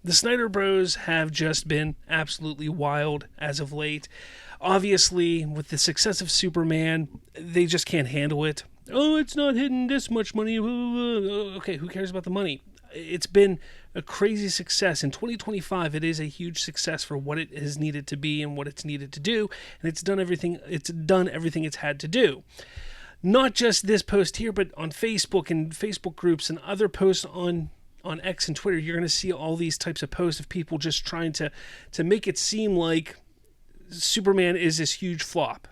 The Snyder Bros have just been absolutely wild as of late. Obviously, with the success of Superman, they just can't handle it. Oh, it's not hitting this much money. Okay, who cares about the money? It's been a crazy success. In 2025, it is a huge success for what it has needed to be and what it's needed to do, and it's done everything it's had to do. Not just this post here, but on Facebook and Facebook groups and other posts on X and Twitter, you're going to see all these types of posts of people just trying to make it seem like Superman is this huge flop.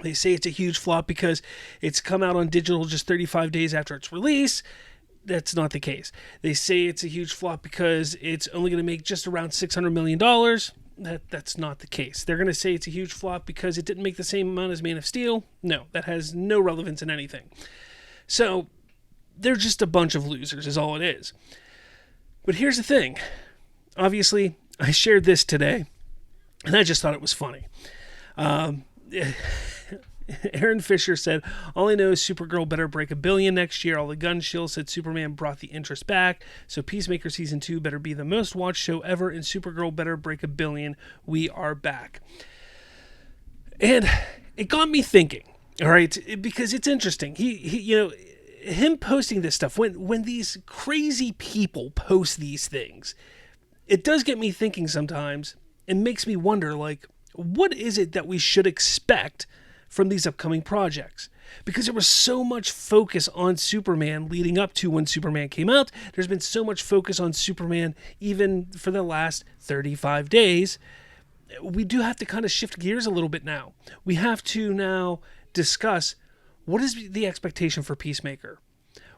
They say it's a huge flop because it's come out on digital just 35 days after its release. That's not the case. They say it's a huge flop because it's only going to make just around $600 million. That's not the case. They're going to say it's a huge flop because it didn't make the same amount as Man of Steel. No, that has no relevance in anything. So they're just a bunch of losers is all it is. But here's the thing. Obviously, I shared this today, and I just thought it was funny. Aaron Fisher said, all I know is Supergirl better break $1 billion next year. All the gun shill said Superman brought the interest back. So Peacemaker Season 2 better be the most watched show ever, and Supergirl better break $1 billion. We are back. And it got me thinking, all right, because it's interesting. Him posting this stuff, when these crazy people post these things, it does get me thinking sometimes and makes me wonder, like, what is it that we should expect from these upcoming projects? Because there was so much focus on Superman leading up to when Superman came out. There's been so much focus on Superman even for the last 35 days. We do have to kind of shift gears a little bit now. We have to now discuss, what is the expectation for Peacemaker?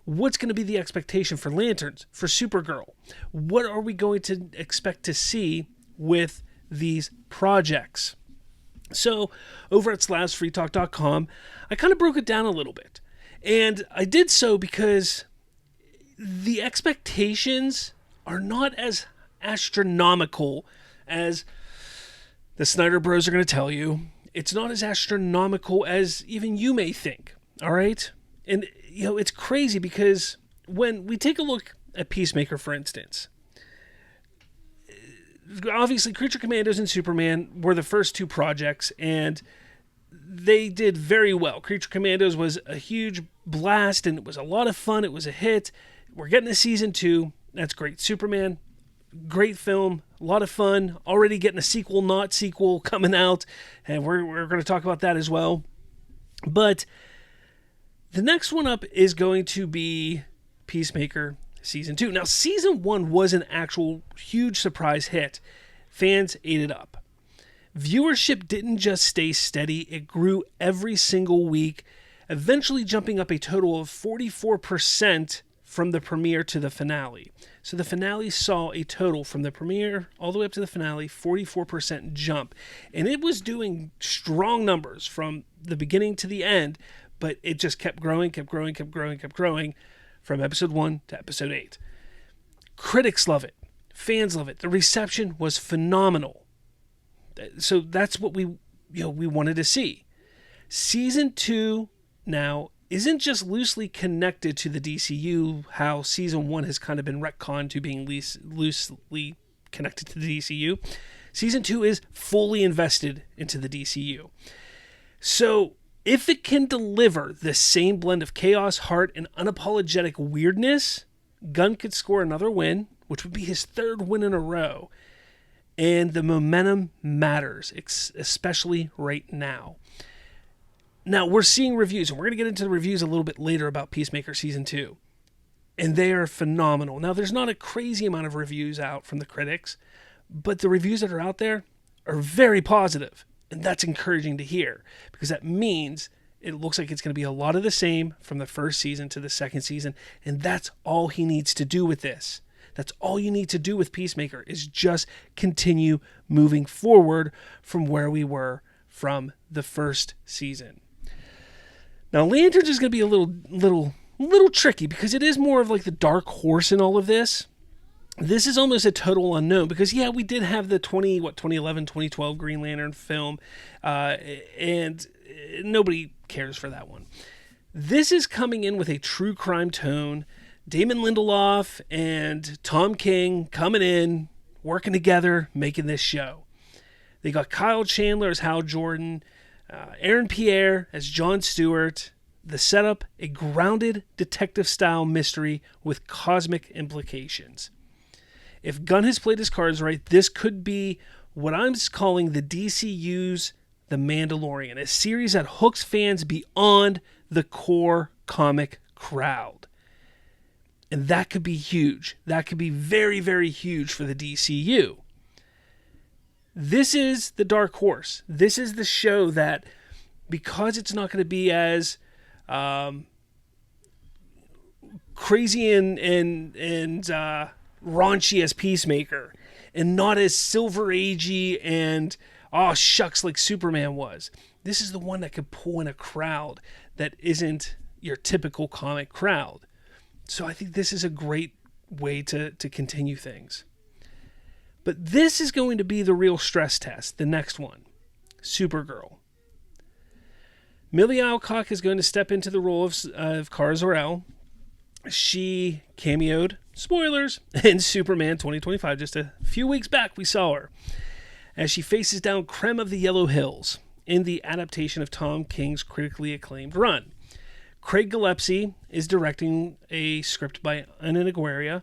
What's going to be the expectation for Lanterns, for Supergirl? What are we going to expect to see with these projects? So over at SlavsFreeTalk.com, I kind of broke it down a little bit. And I did so because the expectations are not as astronomical as the Snyder Bros are going to tell you. It's not as astronomical as even you may think. All right? And, it's crazy because when we take a look at Peacemaker, for instance, obviously Creature Commandos and Superman were the first two projects, and they did very well. Creature Commandos was a huge blast, and it was a lot of fun. It was a hit. We're getting a season 2. That's great. Superman, great film, a lot of fun. Already getting a sequel, not sequel, coming out, and we're going to talk about that as well. But the next one up is going to be Peacemaker Season 2. Now, Season 1 was an actual huge surprise hit. Fans ate it up. Viewership didn't just stay steady, it grew every single week, eventually jumping up a total of 44% from the premiere to the finale. So the finale saw a total from the premiere all the way up to the finale, 44% jump. And it was doing strong numbers from the beginning to the end, but it just kept growing from episode 1 to episode 8. Critics love it. Fans love it. The reception was phenomenal. So that's what we wanted to see. Season 2 now isn't just loosely connected to the DCU, how Season 1 has kind of been retconned to being loosely connected to the DCU. Season 2 is fully invested into the DCU. So if it can deliver the same blend of chaos, heart, and unapologetic weirdness, Gunn could score another win, which would be his third win in a row. And the momentum matters, especially right now. Now, we're seeing reviews, and we're going to get into the reviews a little bit later about Peacemaker Season 2. And they are phenomenal. Now, there's not a crazy amount of reviews out from the critics, but the reviews that are out there are very positive. And that's encouraging to hear, because that means it looks like it's going to be a lot of the same from the first season to the second season. And that's all he needs to do with this. That's all you need to do with Peacemaker, is just continue moving forward from where we were from the first season. Now, Lanterns is going to be a little tricky, because it is more of like the dark horse in all of this. This is almost a total unknown, because we did have the 2011, 2012 Green Lantern film, and nobody cares for that one. This is coming in with a true crime tone. Damon Lindelof and Tom King coming in, working together, making this show. They got Kyle Chandler as Hal Jordan, Aaron Pierre as Jon Stewart. The setup, a grounded detective-style mystery with cosmic implications. If Gunn has played his cards right, this could be what I'm calling the DCU's The Mandalorian, a series that hooks fans beyond the core comic crowd. And that could be huge. That could be very, very huge for the DCU. This is the dark horse. This is the show that, because it's not going to be as crazy and raunchy as Peacemaker, and not as Silver Agey and oh shucks like Superman was. This is the one that could pull in a crowd that isn't your typical comic crowd. So I think this is a great way to continue things. But this is going to be the real stress test, the next one, Supergirl. Millie Alcock is going to step into the role of Kara Zor-El. She cameoed, spoilers, in Superman 2025. Just a few weeks back, we saw her as she faces down Krem of the Yellow Hills in the adaptation of Tom King's critically acclaimed run. Craig Gillespie is directing a script by Ana Nigueria,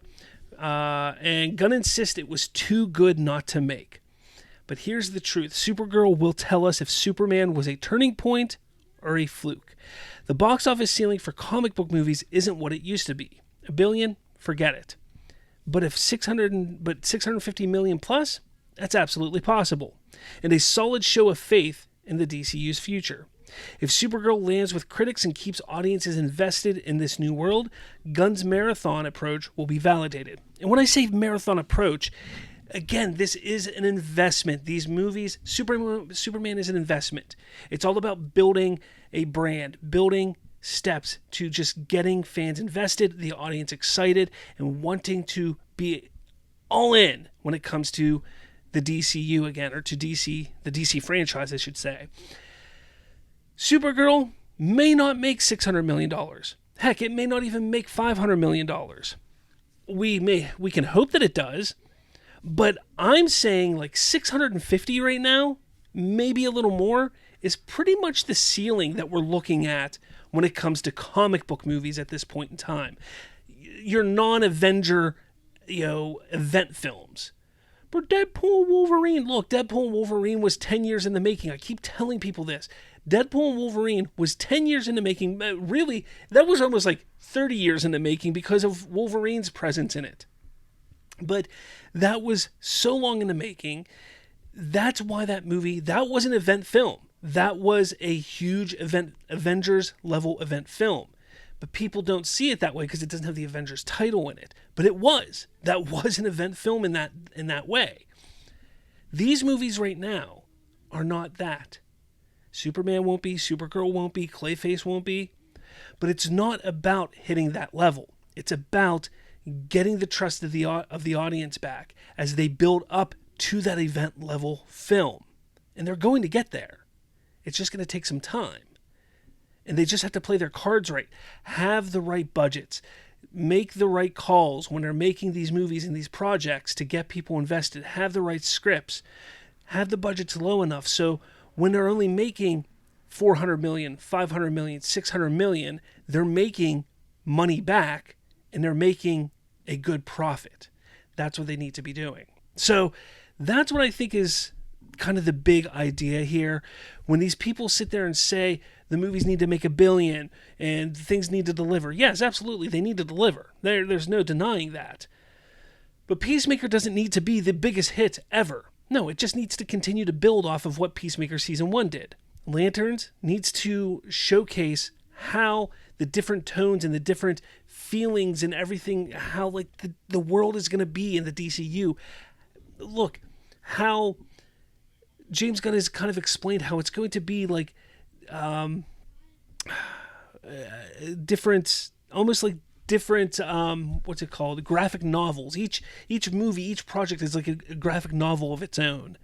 and Gunn insists it was too good not to make. But here's the truth. Supergirl will tell us if Superman was a turning point or a fluke. The box office ceiling for comic book movies isn't what it used to be. $1 billion, forget it. But if 650 million plus, that's absolutely possible. And a solid show of faith in the DCU's future. If Supergirl lands with critics and keeps audiences invested in this new world, Gunn's marathon approach will be validated. And when I say marathon approach, again, this is an investment. These movies, Superman is an investment. It's all about building a brand, building steps to just getting fans invested, the audience excited, and wanting to be all in when it comes to the DCU again, or to the DC franchise, I should say. Supergirl may not make $600 million. Heck, it may not even make $500 million. We can hope that it does. But I'm saying like 650 right now, maybe a little more, is pretty much the ceiling that we're looking at when it comes to comic book movies at this point in time. Your non-Avenger, event films. But Deadpool and Wolverine, look, Deadpool and Wolverine was 10 years in the making. I keep telling people this. Deadpool and Wolverine was 10 years in the making. Really, that was almost like 30 years in the making because of Wolverine's presence in it. But that was so long in the making. That's why that movie, that was an event film. That was a huge event, Avengers level event film. But people don't see it that way because it doesn't have the Avengers title in it. But it was. That was an event film in that way. These movies right now are not that. Superman won't be, Supergirl won't be, Clayface won't be. But it's not about hitting that level. It's about getting the trust of the audience back as they build up to that event level film. And they're going to get there. It's just going to take some time. And they just have to play their cards right. Have the right budgets. Make the right calls when they're making these movies and these projects to get people invested. Have the right scripts. Have the budgets low enough so when they're only making $400 million, $500 million, $600 million, they're making money back and they're making a good profit. That's what they need to be doing. So that's what I think is kind of the big idea here. When these people sit there and say the movies need to make $1 billion and things need to deliver. Yes, absolutely, they need to deliver. There's no denying that. But Peacemaker doesn't need to be the biggest hit ever. No, it just needs to continue to build off of what Peacemaker Season 1 did. Lanterns needs to showcase how the different tones and the different feelings and everything, how like the world is going to be in the DCU. Look, how James Gunn has kind of explained how it's going to be like different, almost like different, graphic novels. Each movie, each project is like a graphic novel of its own.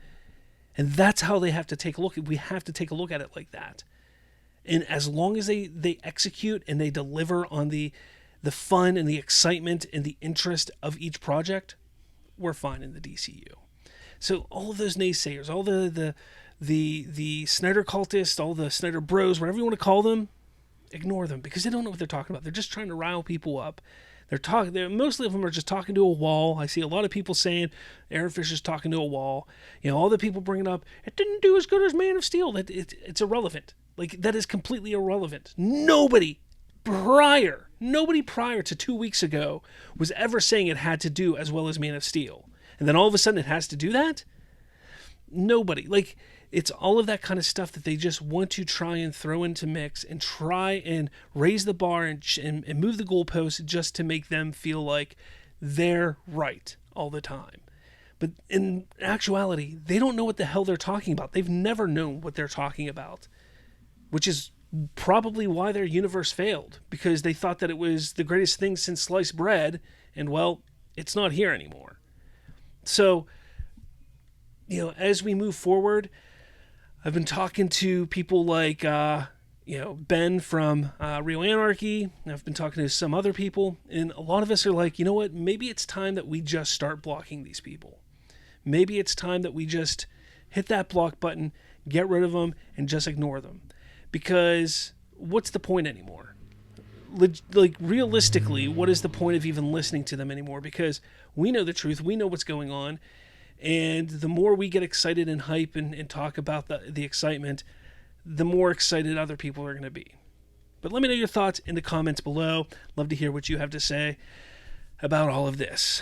And that's how they have to take a look. We have to take a look at it like that. And as long as they execute and they deliver on the the fun and the excitement and the interest of each project, we're fine in the DCU. So all of those naysayers, all the Snyder cultists, all the Snyder bros, whatever you want to call them, ignore them because they don't know what they're talking about. They're just trying to rile people up. Mostly of them are just talking to a wall. I see a lot of people saying Aaron Fisher's talking to a wall. All the people bringing up it didn't do as good as Man of Steel. It's irrelevant. Like, that is completely irrelevant. Nobody prior to 2 weeks ago was ever saying it had to do as well as Man of Steel. And then all of a sudden it has to do that? Nobody. Like, it's all of that kind of stuff that they just want to try and throw into mix and try and raise the bar and move the goalposts just to make them feel like they're right all the time. But in actuality, they don't know what the hell they're talking about. They've never known what they're talking about, which is probably why their universe failed, because they thought that it was the greatest thing since sliced bread, and well, it's not here anymore. So, as we move forward, I've been talking to people like, Ben from Real Anarchy. I've been talking to some other people, and a lot of us are like, you know what? Maybe it's time that we just start blocking these people. Maybe it's time that we just hit that block button, get rid of them, and just ignore them. Because what's the point anymore? Like, realistically, what is the point of even listening to them anymore? Because we know the truth. We know what's going on. And the more we get excited and hype and talk about the excitement, the more excited other people are going to be. But let me know your thoughts in the comments below. Love to hear what you have to say about all of this.